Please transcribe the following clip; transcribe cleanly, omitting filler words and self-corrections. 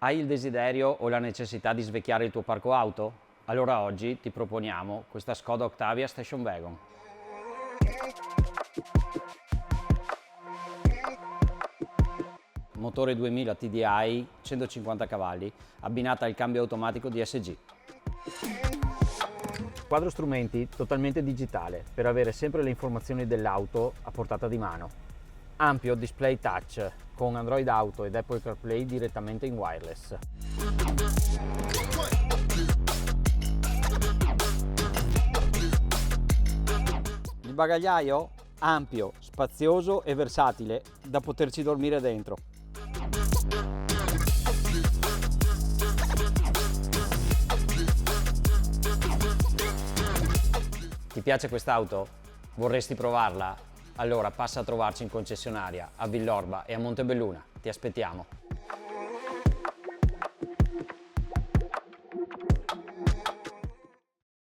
Hai il desiderio o la necessità di svecchiare il tuo parco auto? Allora oggi ti proponiamo questa Skoda Octavia Station Wagon. Motore 2000 TDI, 150 cavalli, abbinata al cambio automatico DSG. Quadro strumenti totalmente digitale per avere sempre le informazioni dell'auto a portata di mano. Ampio display touch con Android Auto ed Apple CarPlay direttamente in wireless. Il bagagliaio? Ampio, spazioso e versatile da poterci dormire dentro. Ti piace quest'auto? Vorresti provarla? Allora passa a trovarci in concessionaria a Villorba e a Montebelluna. Ti aspettiamo!